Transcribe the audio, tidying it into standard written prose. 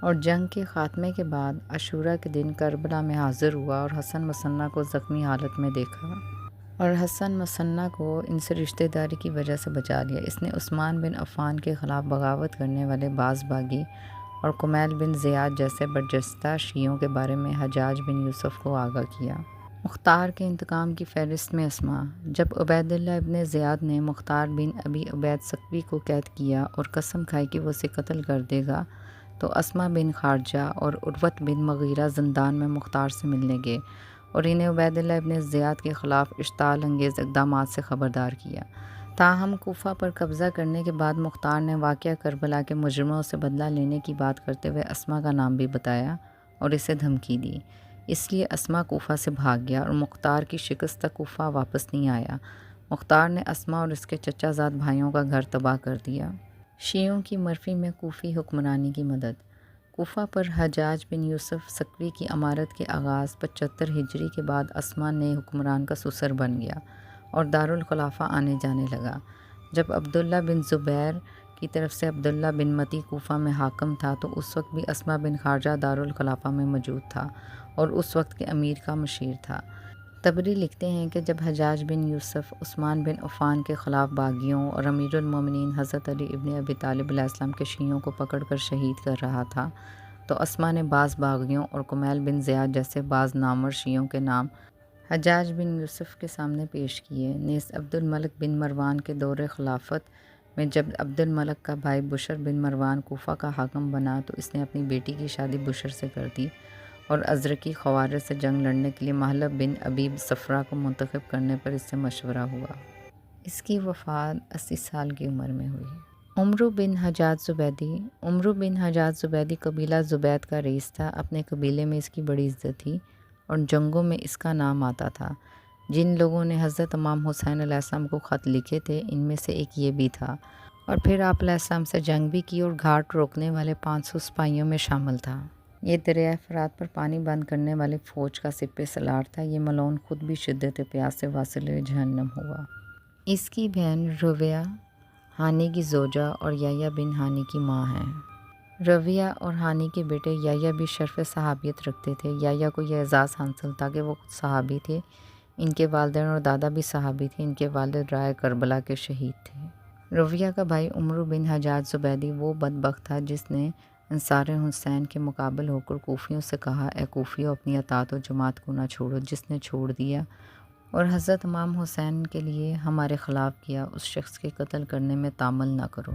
اور جنگ کے خاتمے کے بعد عاشوراء کے دن کربلا میں حاضر ہوا اور حسن مصنع کو زخمی حالت میں دیکھا اور حسن مصنع کو ان سے رشتہ داری کی وجہ سے بچا لیا۔ اس نے عثمان بن عفان کے خلاف بغاوت کرنے والے باز باغی اور کمیل بن زیاد جیسے برجستہ شیعوں کے بارے میں حجاج بن یوسف کو آگاہ کیا۔ مختار کے انتقام کی فہرست میں اسما۔ جب عبید اللہ ابن زیاد نے مختار بن ابی عبید ثقفی کو قید کیا اور قسم کھائی کہ وہ اسے قتل کر دے گا، تو اسما بن خارجہ اور عروۃ بن مغیرہ زندان میں مختار سے ملنے گئے اور انہیں عبید اللہ ابن زیاد کے خلاف اشتعال انگیز اقدامات سے خبردار کیا۔ تاہم کوفہ پر قبضہ کرنے کے بعد مختار نے واقعہ کربلا کے مجرموں سے بدلہ لینے کی بات کرتے ہوئے اسما کا نام بھی بتایا اور اسے دھمکی دی۔ اس لیے اسما کوفہ سے بھاگ گیا اور مختار کی شکستہ کوفہ واپس نہیں آیا۔ مختار نے اسما اور اس کے چچا زاد بھائیوں کا گھر تباہ کر دیا۔ شیعوں کی مرفی میں کوفی حکمرانی کی مدد۔ کوفہ پر حجاج بن یوسف ثقفی کی امارت کے آغاز 75 ہجری کے بعد اسما نئے حکمران کا سسر بن گیا اور دارالخلافہ آنے جانے لگا۔ جب عبداللہ بن زبیر کی طرف سے عبداللہ بن متی کوفہ میں حاکم تھا تو اس وقت بھی اسما بن خارجہ دارالخلافہ میں موجود تھا اور اس وقت کے امیر کا مشیر تھا۔ طبری لکھتے ہیں کہ جب حجاج بن یوسف عثمان بن عفان کے خلاف باغیوں اور امیر المومنین حضرت علی ابن ابی طالب علیہ السلام کے شیعوں کو پکڑ کر شہید کر رہا تھا، تو اسما نے بعض باغیوں اور کمیل بن زیاد جیسے بعض نامور شیعوں کے نام حجاج بن یوسف کے سامنے پیش کیے۔ نیز عبد الملک بن مروان کے دور خلافت میں جب عبد الملک کا بھائی بشر بن مروان کوفہ کا حاکم بنا تو اس نے اپنی بیٹی کی شادی بشر سے کر دی اور ازرقی خوارج سے جنگ لڑنے کے لیے محلب بن ابی صفرا کو منتخب کرنے پر اس سے مشورہ ہوا۔ اس کی وفات 80 سال کی عمر میں ہوئی۔ عمرو بن حجاج زبیدی۔ عمرو بن حجاج زبیدی قبیلہ زبید کا رئیس تھا۔ اپنے قبیلے میں اس کی بڑی عزت تھی اور جنگوں میں اس کا نام آتا تھا۔ جن لوگوں نے حضرت امام حسین علیہ السلام کو خط لکھے تھے ان میں سے ایک یہ بھی تھا، اور پھر آپ علیہ السلام سے جنگ بھی کی اور گھاٹ روکنے والے 500 سپاہیوں میں شامل تھا۔ یہ دریائے فرات پر پانی بند کرنے والی فوج کا سپہ سالار تھا۔ یہ ملعون خود بھی شدت پیاس سے واصل جہنم ہوا۔ اس کی بہن رویہ ہانی کی زوجہ اور یحییٰ بن ہانی کی ماں ہیں۔ رویہ اور ہانی کے بیٹے یحییٰ بھی شرف صحابیت رکھتے تھے۔ یحییٰ کو یہ اعزاز حاصل تھا کہ وہ خود صحابی تھے۔ ان کے والدین اور دادا بھی صحابی تھے۔ ان کے والد رائے کربلا کے شہید تھے۔ رویہ کا بھائی عمرو بن حجاج زبیدی وہ بدبخت تھا جس نے انصار حسین کے مقابل ہو کر کوفیوں سے کہا، اے کوفیوں، اپنی اطاعت و جماعت کو نہ چھوڑو۔ جس نے چھوڑ دیا اور حضرت امام حسین کے لیے ہمارے خلاف کیا، اس شخص کے قتل کرنے میں تامل نہ کرو۔